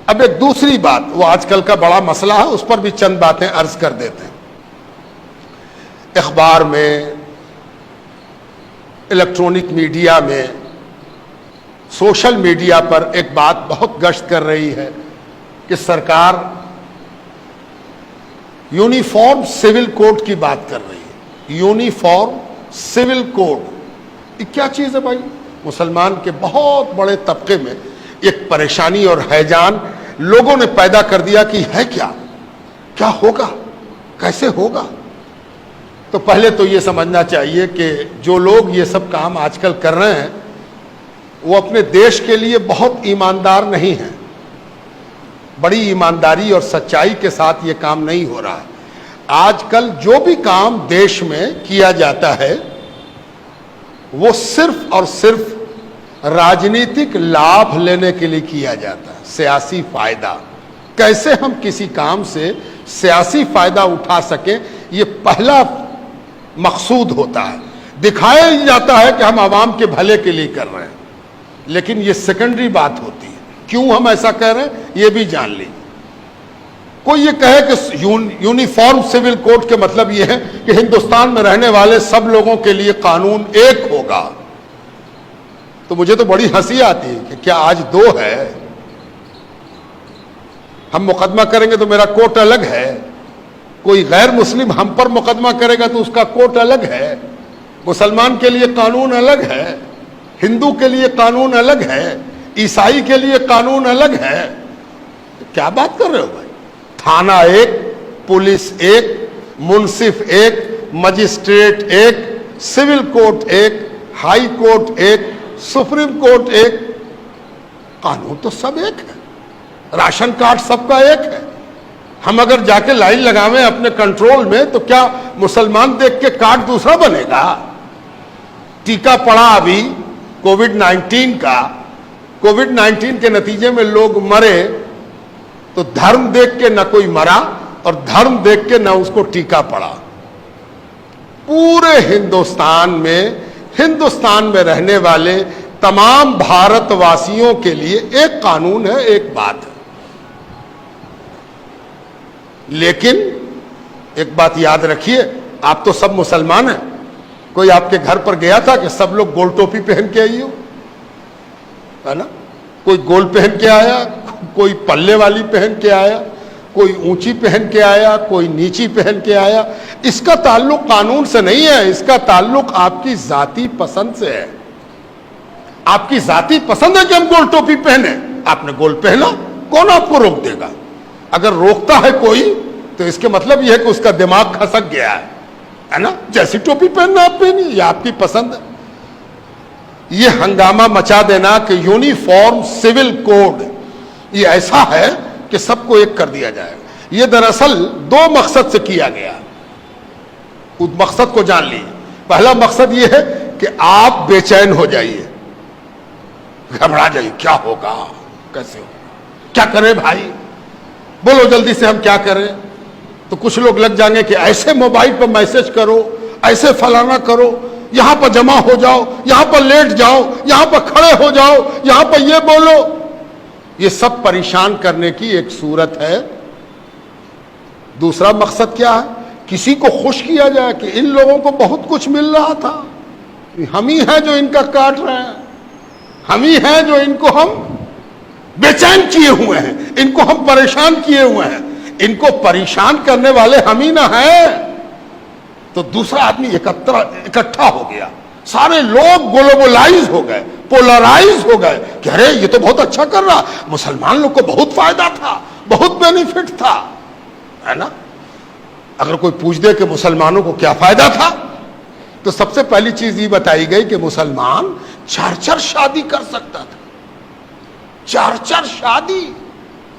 اب ایک دوسری بات، وہ آج کل کا بڑا مسئلہ ہے، اس پر بھی چند باتیں عرض کر دیتے ہیں۔ اخبار میں، الیکٹرانک میڈیا میں، سوشل میڈیا پر ایک بات بہت گشت کر رہی ہے کہ سرکار یونیفارم سول کوڈ کی بات کر رہی ہے۔ یونیفارم سول کوڈ، یہ کیا چیز ہے بھائی؟ مسلمان کے بہت بڑے طبقے میں ایک پریشانی اور ہیجان لوگوں نے پیدا کر دیا کہ ہے کیا ہوگا، کیسے ہوگا؟ تو پہلے تو یہ سمجھنا چاہیے کہ جو لوگ یہ سب کام آج کل کر رہے ہیں وہ اپنے دیش کے لیے بہت ایماندار نہیں ہیں، بڑی ایمانداری اور سچائی کے ساتھ یہ کام نہیں ہو رہا ہے۔ آج کل جو بھی کام دیش میں کیا جاتا ہے وہ صرف اور صرف راجنیتک لابھ لینے کے لیے کیا جاتا ہے، سیاسی فائدہ۔ کیسے ہم کسی کام سے سیاسی فائدہ اٹھا سکیں، یہ پہلا مقصود ہوتا ہے۔ دکھایا جاتا ہے کہ ہم عوام کے بھلے کے لیے کر رہے ہیں، لیکن یہ سیکنڈری بات ہوتی ہے۔ کیوں ہم ایسا کر رہے ہیں یہ بھی جان لیجیے۔ کوئی یہ کہے کہ یونیفارم سول کوڈ کے مطلب یہ ہے کہ ہندوستان میں رہنے والے سب لوگوں کے لیے قانون ایک ہوگا، تو مجھے تو بڑی ہنسی آتی ہے کہ کیا آج دو ہے؟ ہم مقدمہ کریں گے تو میرا کوٹ الگ ہے، کوئی غیر مسلم ہم پر مقدمہ کرے گا تو اس کا کوٹ الگ ہے، مسلمان کے لیے قانون الگ ہے، ہندو کے لیے قانون الگ ہے، عیسائی کے لیے قانون الگ ہے۔ کیا بات کر رہے ہو بھائی؟ تھانہ ایک، پولیس ایک، منصف ایک، مجسٹریٹ ایک، سول کورٹ ایک، ہائی کورٹ ایک، سپریم کورٹ ایک، قانون تو سب ایک ہے، راشن کارڈ سب کا ایک ہے۔ ہم اگر جا کے لائن لگاویں اپنے کنٹرول میں تو کیا مسلمان دیکھ کے کارڈ دوسرا بنے گا؟ ٹیکہ پڑا ابھی کووڈ-19 کا، کووڈ-19 کے نتیجے میں لوگ مرے تو دھرم دیکھ کے نہ کوئی مرا اور دھرم دیکھ کے نہ اس کو ٹیکہ پڑا۔ پورے ہندوستان میں رہنے والے تمام بھارت واسیوں کے لیے ایک قانون ہے، ایک بات ہے۔ لیکن ایک بات یاد رکھیے، آپ تو سب مسلمان ہیں۔ کوئی آپ کے گھر پر گیا تھا کہ سب لوگ گول ٹوپی پہن کے آئی ہو، ہے نا؟ کوئی گول پہن کے آیا، کوئی پلے والی پہن کے آیا، کوئی اونچی پہن کے آیا، کوئی نیچی پہن کے آیا۔ اس کا تعلق قانون سے نہیں ہے، اس کا تعلق آپ کی ذاتی پسند سے ہے۔ آپ کی ذاتی پسند ہے کہ ہم گول ٹوپی پہنے، آپ نے گول پہنا، کون آپ کو روک دے گا؟ اگر روکتا ہے کوئی تو اس کے مطلب یہ ہے کہ اس کا دماغ کھسک گیا ہے نا؟ جیسی ٹوپی پہننا آپ پہنی، یہ آپ کی پسند ہے۔ یہ ہنگامہ مچا دینا کہ یونیفارم سول کوڈ یہ ایسا ہے کہ سب کو ایک کر دیا جائے گا، یہ دراصل دو مقصد سے کیا گیا۔ اس مقصد کو جان لیجیے۔ پہلا مقصد یہ ہے کہ آپ بے چین ہو جائیے، گھبرا جائیے، کیا ہوگا، کیسے ہوگا، کیا کریں بھائی، بولو جلدی سے ہم کیا کریں۔ تو کچھ لوگ لگ جائیں گے کہ ایسے موبائل پر میسج کرو، ایسے فلانا کرو، یہاں پر جمع ہو جاؤ، یہاں پر لیٹ جاؤ، یہاں پر کھڑے ہو جاؤ، یہاں پر یہ بولو۔ یہ سب پریشان کرنے کی ایک صورت ہے۔ دوسرا مقصد کیا ہے؟ کسی کو خوش کیا جائے کہ ان لوگوں کو بہت کچھ مل رہا تھا، ہم ہی ہیں جو ان کا کاٹ رہے ہیں، ہم ہی ہیں جو ان کو ہم بے چین کیے ہوئے ہیں، ان کو ہم پریشان کیے ہوئے ہیں، ان کو پریشان کرنے والے ہم ہی نہ ہیں۔ تو دوسرا آدمی اکٹھا ہو گیا، سارے لوگ گلوبلائز ہو گئے، پولرائز ہو گئے کہ ارے یہ تو بہت اچھا کر رہا، مسلمان لوگ کو بہت فائدہ تھا، بہت بینیفٹ تھا، ہے نا؟ اگر کوئی پوچھ دے کہ مسلمانوں کو کیا فائدہ تھا تو سب سے پہلی چیز یہ بتائی گئی کہ مسلمان 4 شادی کر سکتا تھا۔ 4 شادی،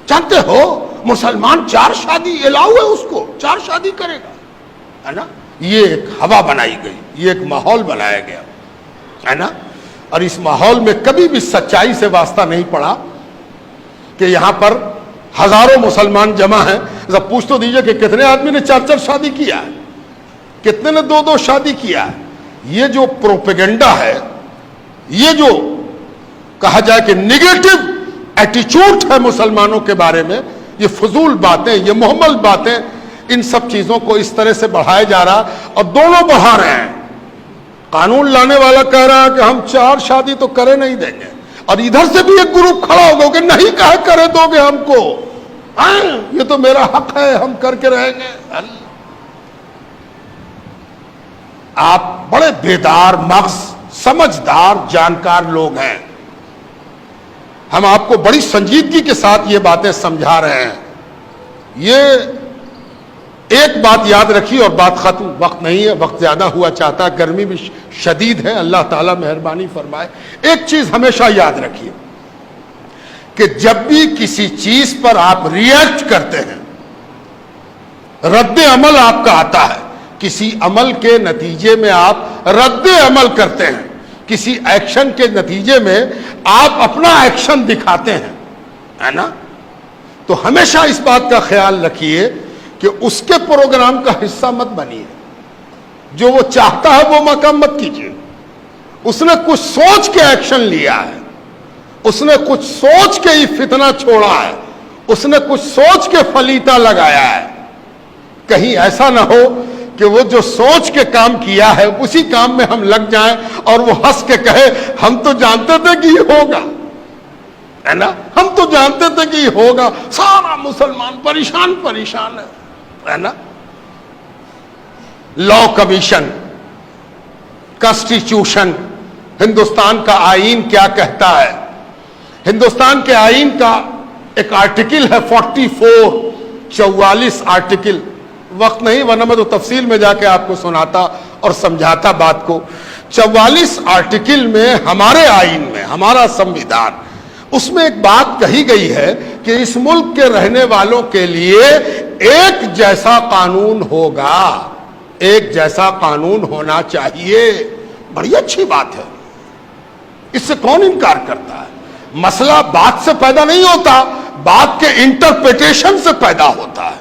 جانتے ہو مسلمان 4 شادی الاؤ ہے، اس کو 4 شادی کرے گا، ہے نا؟ یہ ایک ہوا بنائی گئی، یہ ایک ماحول بنایا گیا، ہے نا؟ اور اس ماحول میں کبھی بھی سچائی سے واسطہ نہیں پڑا کہ یہاں پر ہزاروں مسلمان جمع ہیں، ذرا پوچھ تو دیجئے کہ کتنے آدمی نے 4 شادی کیا ہے، کتنے نے 2 شادی کیا ہے۔ یہ جو پروپیگنڈا ہے، یہ جو کہا جائے کہ نیگیٹو ایٹیچیوڈ ہے مسلمانوں کے بارے میں، یہ فضول باتیں، یہ محمل باتیں، ان سب چیزوں کو اس طرح سے بڑھایا جا رہا، اور دونوں بڑھا رہے ہیں۔ قانون لانے والا کہہ رہا ہے کہ ہم 4 شادی تو کرے نہیں دیں گے، اور ادھر سے بھی ایک گروپ کھڑا ہوگا کہ نہیں کہے کرے دو گے ہم کو، یہ تو میرا حق ہے، ہم کر کے رہیں گے۔ آپ بڑے بیدار مغز، سمجھدار، جانکار لوگ ہیں، ہم آپ کو بڑی سنجیدگی کے ساتھ یہ باتیں سمجھا رہے ہیں۔ یہ ایک بات یاد رکھیے اور بات ختم، وقت نہیں ہے، وقت زیادہ ہوا چاہتا ہے، گرمی بھی شدید ہے، اللہ تعالیٰ مہربانی فرمائے۔ ایک چیز ہمیشہ یاد رکھیے کہ جب بھی کسی چیز پر آپ ریئیکٹ کرتے ہیں، رد عمل آپ کا آتا ہے، کسی عمل کے نتیجے میں آپ رد عمل کرتے ہیں، کسی ایکشن کے نتیجے میں آپ اپنا ایکشن دکھاتے ہیں، ہے نا؟ تو ہمیشہ اس بات کا خیال رکھیے کہ اس کے پروگرام کا حصہ مت بنیے، جو وہ چاہتا ہے وہ مقام مت کیجیے۔ اس نے کچھ سوچ کے ایکشن لیا ہے، اس نے کچھ سوچ کے ہی فتنہ چھوڑا ہے، اس نے کچھ سوچ کے فلیتا لگایا ہے۔ کہیں ایسا نہ ہو کہ وہ جو سوچ کے کام کیا ہے اسی کام میں ہم لگ جائیں اور وہ ہنس کے کہے ہم تو جانتے تھے کہ یہ ہوگا، ہے نا؟ ہم تو جانتے تھے کہ یہ ہوگا، سارا مسلمان پریشان ہے نا؟ لا کمیشن، کانسٹیٹیوشن، ہندوستان کا آئین کیا کہتا ہے؟ ہندوستان کے آئین کا ایک آرٹیکل ہے 44 آرٹیکل، وقت نہیں ورنہ میں تو تفصیل میں جا کے آپ کو سناتا اور سمجھاتا بات کو۔ 44 آرٹیکل میں ہمارے آئین میں، ہمارا سمویدھان، اس میں ایک بات کہی گئی ہے کہ اس ملک کے رہنے والوں کے لیے ایک جیسا قانون ہوگا، ایک جیسا قانون ہونا چاہیے۔ بڑی اچھی بات ہے، اس سے کون انکار کرتا ہے؟ مسئلہ بات سے پیدا نہیں ہوتا، بات کے انٹرپریٹیشن سے پیدا ہوتا ہے۔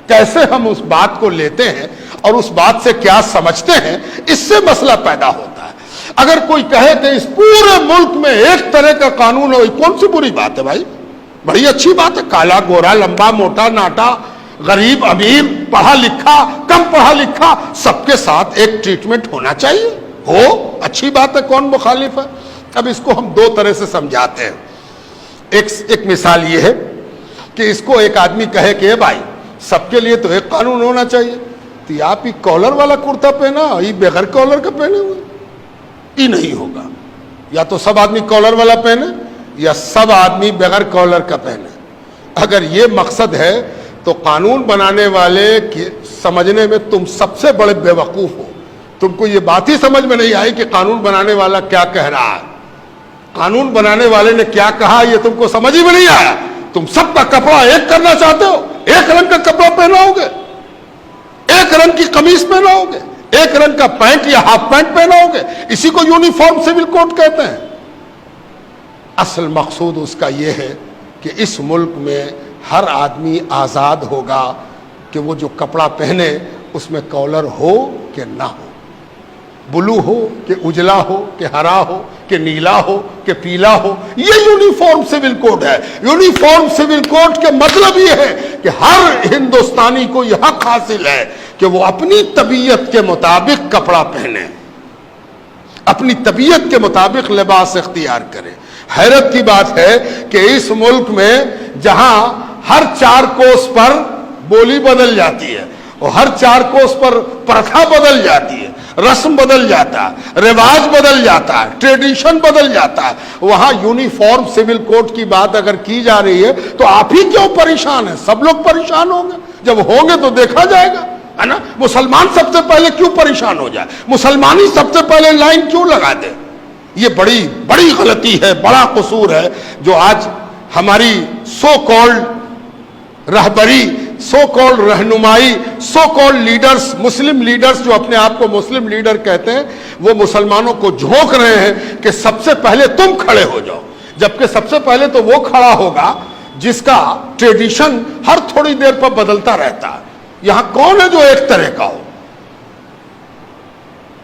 کیسے ہم اس بات کو لیتے ہیں اور اس بات سے کیا سمجھتے ہیں، اس سے مسئلہ پیدا ہوتا ہے۔ اگر کوئی کہے کہ اس پورے ملک میں ایک طرح کا قانون ہو، کون سی بری بات ہے بھائی؟ بڑی اچھی بات ہے۔ کالا گورا، لمبا موٹا ناٹا، غریب امیر، پڑھا لکھا کم پڑھا لکھا، سب کے ساتھ ایک ٹریٹمنٹ ہونا چاہیے، ہو اچھی بات ہے، کون مخالف ہے؟ اب اس کو ہم 2 طرح سے سمجھاتے ہیں۔ ایک مثال یہ ہے کہ اس کو ایک آدمی کہے کہ بھائی سب کے لیے تو ایک قانون ہونا چاہیے، تو آپ ہی کالر والا کرتا پہنا، یہ بغیر کالر کا پہنے ہوئے، یہ نہیں ہوگا۔ یا تو سب آدمی کالر والا پہنے یا سب آدمی بغیر کالر کا پہنے۔ اگر یہ مقصد ہے تو قانون بنانے والے سمجھنے میں تم سب سے بڑے بے وقوف ہو۔ تم کو یہ بات ہی سمجھ میں نہیں آئی کہ قانون بنانے والا کیا کہہ رہا ہے، قانون بنانے والے نے کیا کہا، یہ تم کو سمجھ ہی میں نہیں آیا۔ تم سب کا کپڑا ایک کرنا چاہتے ہو، ایک رنگ کا کپڑا پہناؤ گے، ایک رنگ کی قمیص پہناؤ گے، ایک رنگ کا پینٹ یا ہاف پینٹ پہناؤ گے، اسی کو یونیفارم سول کوڈ کہتے ہیں۔ اصل مقصود اس کا یہ ہے کہ اس ملک میں ہر آدمی آزاد ہوگا کہ وہ جو کپڑا پہنے اس میں کالر ہو کہ نہ ہو، بلو ہو کہ اجلا ہو کہ ہرا ہو کہ نیلا ہو کہ پیلا ہو۔ یہ یونیفارم سول کوڈ ہے۔ یونیفارم سول کوڈ کے مطلب یہ ہے کہ ہر ہندوستانی کو یہ حق حاصل ہے کہ وہ اپنی طبیعت کے مطابق کپڑا پہنے، اپنی طبیعت کے مطابق لباس اختیار کرے۔ حیرت کی بات ہے کہ اس ملک میں جہاں ہر 4 کوس پر بولی بدل جاتی ہے اور ہر 4 کوس پر پرتھا بدل جاتی ہے، رسم بدل جاتا ہے، رواج بدل جاتا ہے، ٹریڈیشن بدل جاتا ہے، وہاں یونیفارم سول کوڈ کی بات اگر کی جا رہی ہے تو آپ ہی کیوں پریشان ہیں؟ سب لوگ پریشان ہوں گے، جب ہوں گے تو دیکھا جائے گا، ہے نا؟ مسلمان سب سے پہلے کیوں پریشان ہو جائے؟ مسلمان ہی سب سے پہلے لائن کیوں لگا دے؟ یہ بڑی غلطی ہے، بڑا قصور ہے جو آج ہماری سو کالڈ رہبری، سو کالڈ رہنمائی، so called leaders, Muslim leaders جو اپنے آپ کو مسلم لیڈر کہتے ہیں، وہ مسلمانوں کو جھونک رہے ہیں کہ سب سے پہلے تم کھڑے ہو جاؤ، جبکہ سب سے پہلے تو وہ کھڑا ہوگا جس کا ٹریڈیشن ہر تھوڑی دیر پر بدلتا رہتا ہے۔ یہاں کون ہے جو ایک طرح کا ہو؟